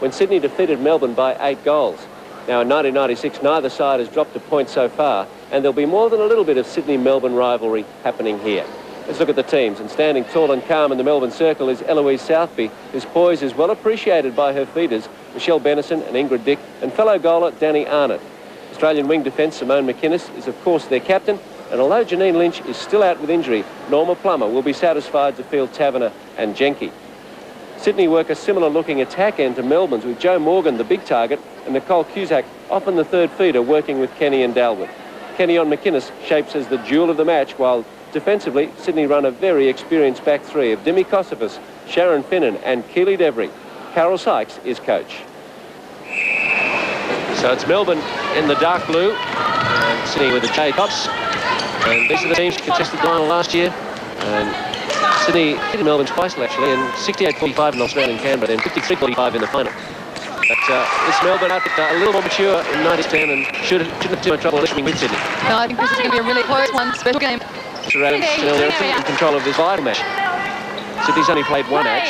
when Sydney defeated Melbourne by 8 goals. Now, in 1996, neither side has dropped a point so far, and there'll be more than a little bit of Sydney-Melbourne rivalry happening here. Let's look at the teams, and standing tall and calm in the Melbourne circle is Eloise Southby, whose poise is well appreciated by her feeders, Michelle Benison and Ingrid Dick, and fellow goaler Danny Arnott. Australian wing defence Simone McKinnis is, of course, their captain, and although Janine Lynch is still out with injury, Norma Plummer will be satisfied to field Taverner and Jenke. Sydney work a similar-looking attack end to Melbourne's, with Joe Morgan, the big target, and Nicole Cusack often the third feeder, working with Kenny and Dalwood. Kenny on McKinnis shapes as the duel of the match, while defensively, Sydney run a very experienced back three of Demi Kosyfas, Sharon Finnan and Keely Devery. Carol Sykes is coach. So it's Melbourne in the dark blue, and Sydney with the J tops. And these are the teams who contested the final last year. And Sydney hit Melbourne twice, actually, in 68-45 in Australia and Canberra, then 53-45 in the final. But this Melbourne outfit a little more mature in 90-10 and shouldn't have too much trouble listening with Sydney. No, I think this is going to be a really close one. Special game. Adams still in control of this vital match. Sydney's only played one match.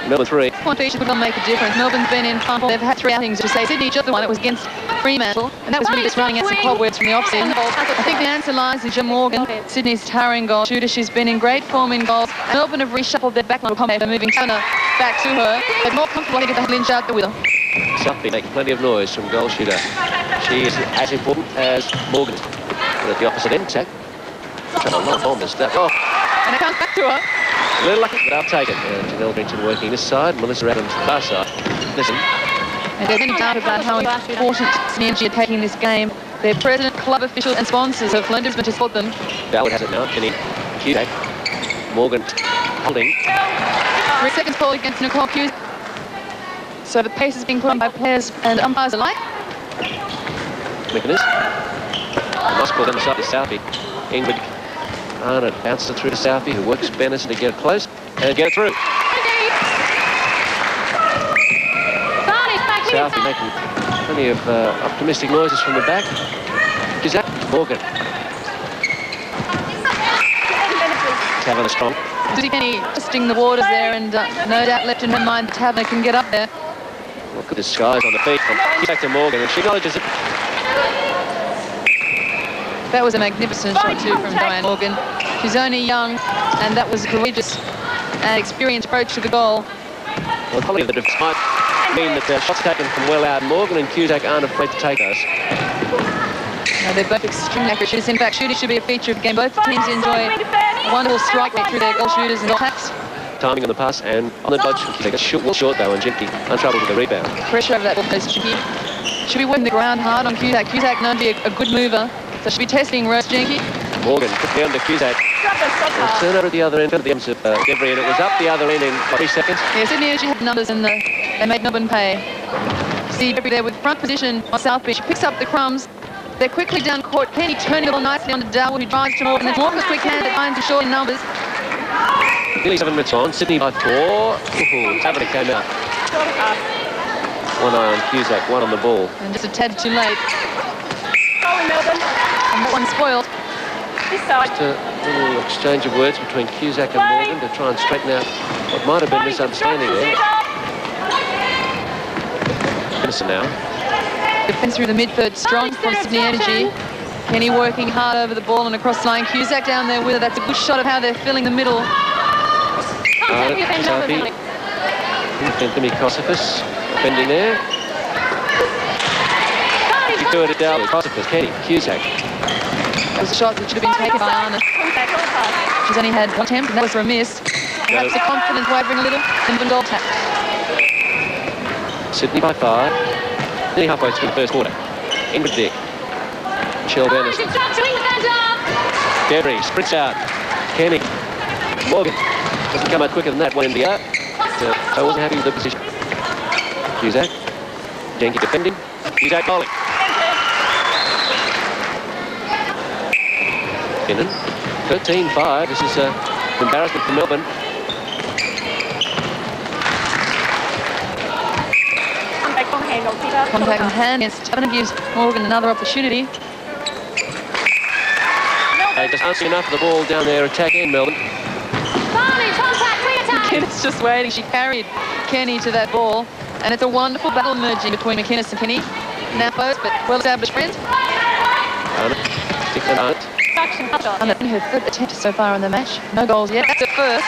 Melbourne 3. Point each will make a difference. Melbourne's been in front. They've had 3 outings to say. Sydney just the one that was against Fremantle, and that was really just running out some cobwebs from the off-season. I think the answer lies in Jim Morgan, Sydney's towering goal shooter. She's been in great form in goals. Melbourne have reshuffled their backline combination, moving Taverner back to her. They're more comfortable, I think, if they Lynch out there with her. Southby making plenty of noise from goal shooter. She is as important as Morgan. But at the opposite end, Tack. Trying to bomb this stuff. Oh. And it comes back to her. A little lucky, but I'll take it. Janelle Brinton working this side, Melissa Adams the far side. Listen. If there's any doubt about how important Sydney are taking this game, their president, club officials and sponsors have flown to support them. Dalwood has it now. Kenny, Cusack, Morgan holding. 3 seconds call against Nicole Cusack. So the pace is being put on by players and umpires alike. McKinnis. Nice ball down the side to Southby. Ingrid Arnott bounces it through to Southby, who works Benison to get it close and get it through. Southby making plenty of optimistic noises from the back. Cusack, Morgan. Taverner strong. Susie Kenny testing the waters there, and no doubt left in her mind that Taverner can get up there. Look at the skies on the feet from Cusack to Morgan, and she acknowledges it. That was a magnificent shot too from Diane Morgan. She's only young, and that was a courageous and experienced approach to the goal. Well, probably the defence might mean that shots taken from well out. Morgan and Cusack aren't afraid to take those. No, they're both extremely accurate shooters. In fact, shooting should be a feature of the game. Both teams enjoy a wonderful strike rate through their goal shooters and goal attacks. Timing on the pass and on the dodge from Cusack. Short though, and Jenke untroubled with the rebound. Pressure over that ball goes to Jenke. Should be working the ground hard on Cusack. Cusack known to be a good mover, so should be testing Rose Jenke. Morgan quickly under Cusack. Turn over at the other end of the ends of Devery, and it was up the other end in 3 seconds. Yeah, Sydney actually had numbers, and they made Melbourne pay. See Devery there with front position on South Beach. Picks up the crumbs. They're quickly down court. Kenny turning the ball nicely onto Dalwood, who drives to Morgan. There's Morgan quick hand that finds him short in numbers. Nearly 7 minutes on. Sydney by 4. Taverner came out. One eye on Cusack, one on the ball. And just a tad too late. And that one spoiled. Just a little exchange of words between Cusack and Morgan to try and straighten out what might have been misunderstanding there. Benison now. Defence through the mid-third, strong from Sydney Energy. Kenny working hard over the ball and across the line. Cusack down there with her. That's a good shot of how they're filling the middle. Demi Kosyfas defending there. She threw it at Dalwood. Kosyfas, Kenny, Cusack. That was a shot that should have been taken by Arnott. She's only had one attempt, and that was for a miss. Perhaps the confidence wavering a little, and the goal tap. Sydney by 5. Nearly halfway through the first quarter. Ingrid Dick. Michelle Benison. Devery sprints out. Kenny. Morgan. Doesn't come out quicker than that. One in the air. I wasn't happy with the position. Cusack. Jenke defending. Cusack bowling. Finnan. 13-5. This is embarrassment for Melbourne. Contact on hand against Taverner gives Morgan another opportunity. They just aren't seeing enough of the ball down there attacking Melbourne. McKinnis just waiting. She carried Kenny to that ball. And it's a wonderful battle emerging between McKinnis and Kenny. Now foes, but well-established friends. Arnott in her third attempt so far in the match. No goals yet. That's a first.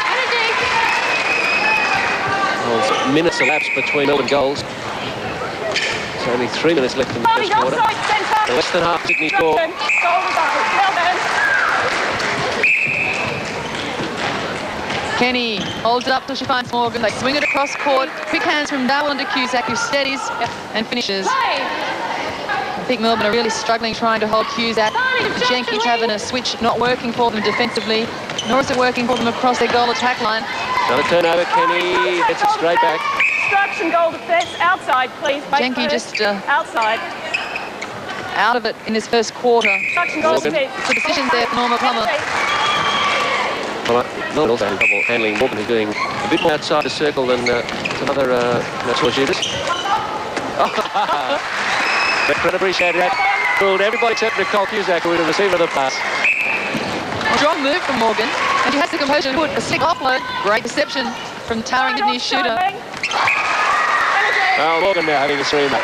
Well, minutes elapsed between Melbourne goals. There's only 3 minutes left in the first quarter. Less than half Sydney score. Kenny holds it up till she finds Morgan. They swing it across court. Quick hands from Dalwood to Cusack, who steadies and finishes. I think Melbourne are really struggling trying to hold Cusack. Jenkins having a switch not working for them defensively, nor is it working for them across their goal attack line. Another turnover. Kenny gets it straight back. Obstruction, goal defence, outside, please. Jenkins just outside. Out of it in this first quarter. Obstruction, goal defence. The decisions there for Norma Plummer. Well, Melbourne also having trouble handling Morgan, who's doing a bit more outside the circle than some other natural shooters. But appreciated that. Fooled everybody except Nicole Cusack, who would have received the pass. Strong move from Morgan, and she has the composure to put a slick offload. Great deception from towering Sydney shooter. Well, Morgan now having a screamer.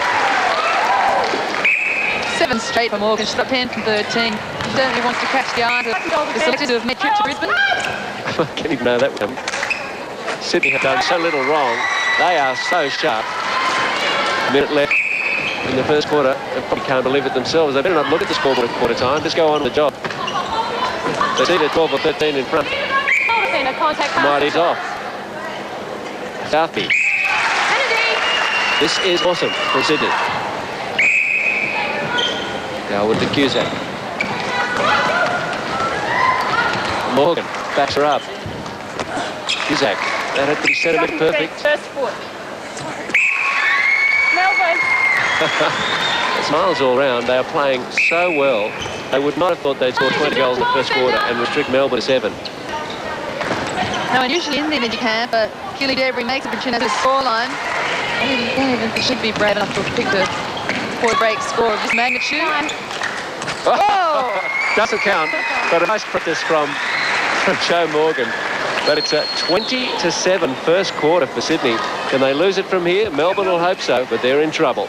7 straight for Morgan. She's got 10 from 13. She certainly wants to catch the eye of the selectors who have made trip to Brisbane. I didn't even know that would come. Sydney have done so little wrong. They are so sharp. A minute left in the first quarter. They probably can't believe it themselves. They better not look at the scoreboard at quarter time. Just go on with the job. They see they're 12 or 13 in front. Mighty's off. Southby. This is awesome from Sydney. Dalwood to Cusack. Morgan backs her up. Cusack. That had to be sentiment perfect. First foot. Melbourne. It's miles all round. They are playing so well. They would not have thought they'd score 20 goals in the first quarter and restrict Melbourne to 7. No, and usually in the energy camp, Keely Devery makes a prediction as a scoreline. I don't even should be brave enough to pick a point-break score of this magnitude. Oh! Doesn't count, but a nice practice from Joe Morgan. But it's a 20-7 first quarter for Sydney. Can they lose it from here? Melbourne will hope so, but they're in trouble.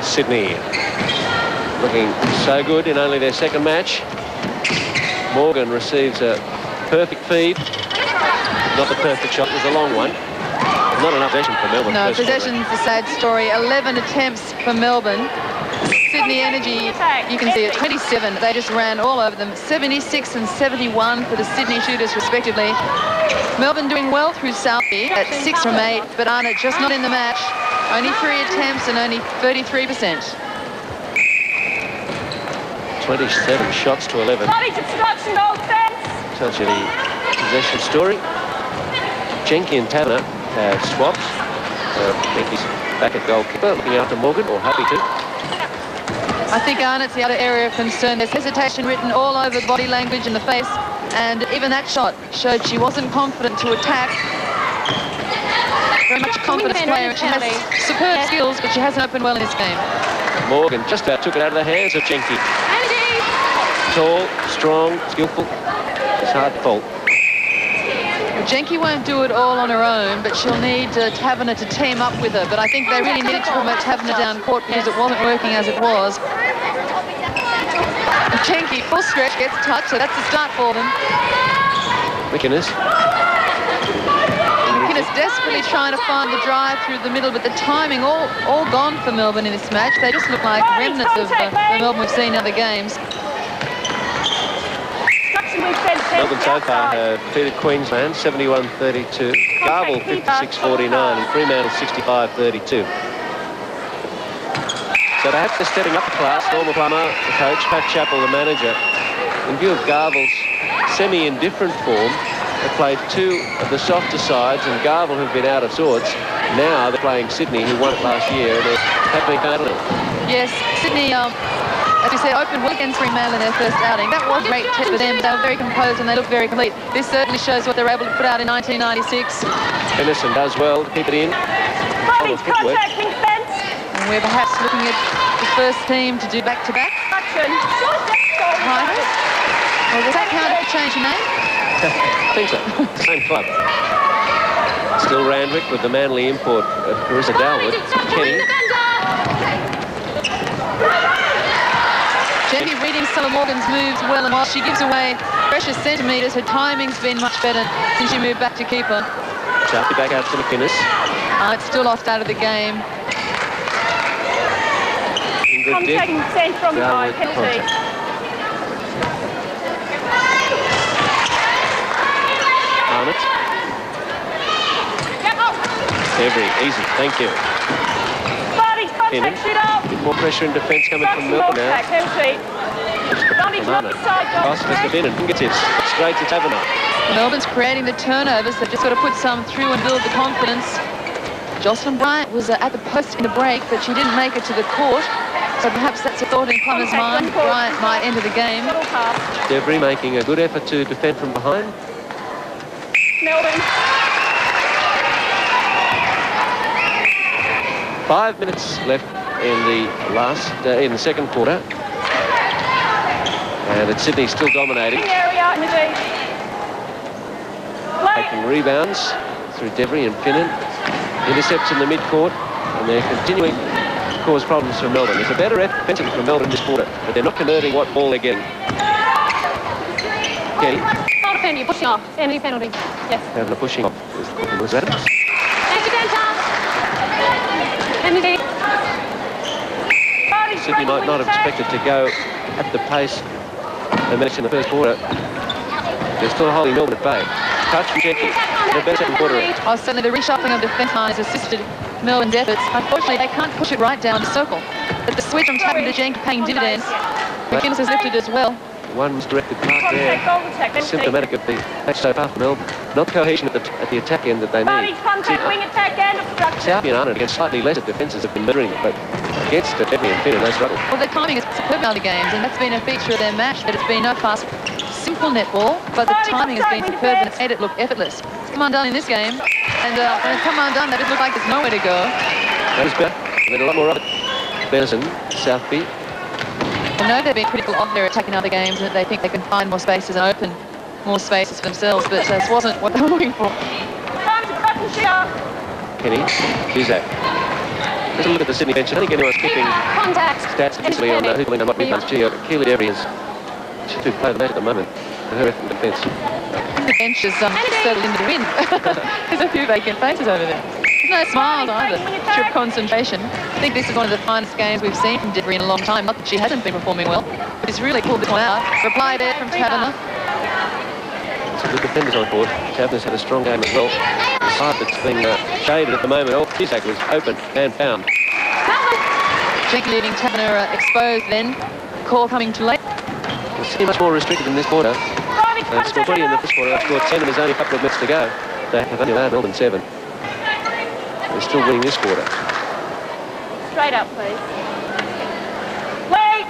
Sydney looking so good in only their second match. Morgan receives a perfect feed. Not the perfect shot, it was a long one. Not enough possession for Melbourne. No, possession's a sad story. 11 attempts for Melbourne. Sydney Energy, you can see it, 27. They just ran all over them. 76 and 71 for the Sydney shooters, respectively. Melbourne doing well through Southby at 6 from 8, but Arnott just not in the match. Only 3 attempts and only 33%. 27 shots to 11. Tells you the possession story. Jenky and Taverner have swapped. Jenky's back at goalkeeper, looking after Morgan, or happy to. I think Arnott's the other area of concern. There's hesitation written all over the body language and the face, and even that shot showed she wasn't confident to attack. Very much a confidence player. She has superb skills, but she hasn't opened well in this game. Morgan just about took it out of the hands of Jenky. Tall, strong, skillful. It's hard to fault. Jenky won't do it all on her own, but she'll need Taverner to team up with her. But I think they really needed to promote Taverner down court because it wasn't working as it was. And Jenky, full stretch, gets a touch, so that's a start for them. McKinnis. McKinnis desperately trying to find the drive through the middle, but the timing all gone for Melbourne in this match. They just look like remnants of the Melbourne we've seen in other games. Melbourne so far have defeated Queensland 71-32, Garble 56-49 and Fremantle 65-32. So perhaps they're stepping up the class. Norma Plummer, the coach, Pat Chappell, the manager. In view of Garble's semi-indifferent form, they've played 2 of the softer sides, and Garble, who've been out of sorts, now they're playing Sydney, who won it last year, and they're happily battling. Yes, Sydney, as we said, opened well against Fremantle in their first outing. That was a great test for them. They were very composed and they looked very complete. This certainly shows what they were able to put out in 1996. Benison does well to keep it in. And we're perhaps looking at the first team to do back-to-back. Titus? Or does that count if you change your name? I think so. Same club. Still Randwick with the Manly import of Carissa Dalwood. Kenny. Jenny reading some of Morgan's moves well, and while she gives away precious centimetres, her timing's been much better since she moved back to keeper. Southby back out to McKinnis. It's still lost out of the game. I'm taking consent from the high penalty. Arnott. Devery, easy, thank you. Finnan. A bit more pressure in defence coming from Melbourne now. Kosyfas to Finnan, fingertips, straight to Taverner. Melbourne's creating the turnovers. They've just got to put some through and build the confidence. Jocelyn Bryant was at the post in the break, but she didn't make it to the court. So perhaps that's a thought in Puma's mind. Bryant might enter the game. Devery making a good effort to defend from behind. Melbourne. 5 minutes left in the second quarter, and it's Sydney still dominating. Taking rebounds through Devery and Finnan. Intercepts in the mid-court, and they're continuing to cause problems for Melbourne. There's a better effort from Melbourne this quarter, but they're not converting what ball they're getting. Kenny. Not a penalty, pushing off. Penalty. Yes. Having a pushing off. Was that? Sydney might not have expected to go at the pace they managed in the first quarter. They're still holding Melbourne at bay. Touch from Jenkins in a better second quarter. Oh, certainly the reshuffling of defence line has assisted Melbourne's efforts. Unfortunately, they can't push it right down the circle. But the switch from Taverner to Jenkins paying dividends. McKinnis has lifted as well. One misdirected pass there. Symptomatic of the match so far for Melbourne. Not cohesion at the attack end that they need. Southby and Arnott against slightly lesser defences have been murdering it, but against Devery and Finnan, they struggle. Well, their timing is superb out of the games, and that's been a feature of their match, that it's been no fast, simple netball, but the timing has been superb and it's made it look effortless. It's come undone in this game, and when it's come undone, that it looked like there's nowhere to go. That is better. They did a lot more of it. Benison, Southby. I know they've been critical of their attack in other games, and that they think they can find more spaces and open more spaces for themselves, but this wasn't what they were looking for. Kenny, Cusack. Just a look at the Sydney bench. I don't think anyone's keeping stats officially on who's playing what rebounds. Keely Devery is she's been playing the match at the moment. Her effort in defence. The bench is settled into the wind. There's a few vacant faces over there. There's no smiles either. Pure concentration. I think this is one of the finest games we've seen from Devery in a long time. Not that she hasn't been performing well, but it's really pulled this one out. Reply there from Taverner. Some good defenders on board. Taverner's had a strong game as well. The side that's been shaded at the moment. Oh, Cusack was open and found. Jenkins leaving Taverner exposed then. Call coming too late. It's much more restricted in this quarter. They scored 20 in the first quarter. They've scored 10 and there's only a couple of minutes to go. They have only allowed Melbourne 7. They're still winning this quarter. Straight up, please. Wait!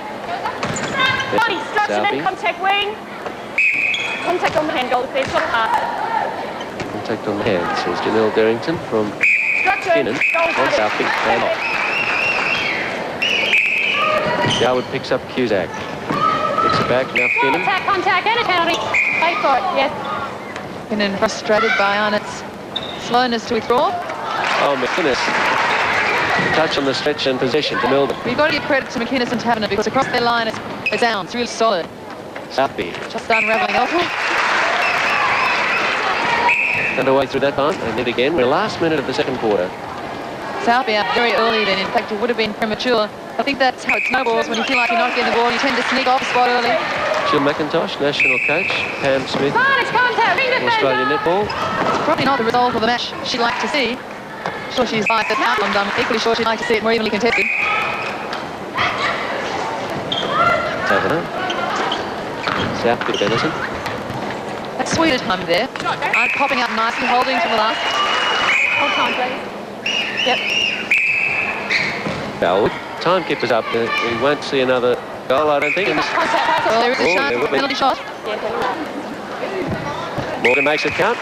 Body structure and contact wing. Contact on the hand, goal defence, not a pass. Contact on the hand, says Janelle Derrington from Finnan on Southby and off. Dalwood picks up Cusack. Picks it back, now Finnan. Contact and a penalty. Wait for it, yes. Finnan frustrated by Arnott's slowness to withdraw. Oh, McKinnis. Touch on the stretch and possession to Melbourne. We've got to give credit to McKinnis and Taverner because across their line it's down. It's really solid. Southby. Just unravelling elsewhere. Underway through that time, and then again. We're last minute of the second quarter. Southby out very early then. In fact, it would have been premature. I think that's how it snowballs. When you feel like you're not getting the ball, you tend to sneak off the spot early. Jill McIntosh, national coach. Pam Smith, Australian netball. It's probably not the result of the match she'd like to see. Sure she's like that outcome. I'm equally sure she'd like to see it more evenly contested. Taverner. Southby to Benison. That's sweet time there. Popping up nicely, holding to the last. Hold time, please. Yep. Dalwood. Timekeeper's up. We won't see another goal, I don't think. Well, there is a chance for a penalty shot. Morgan makes it count.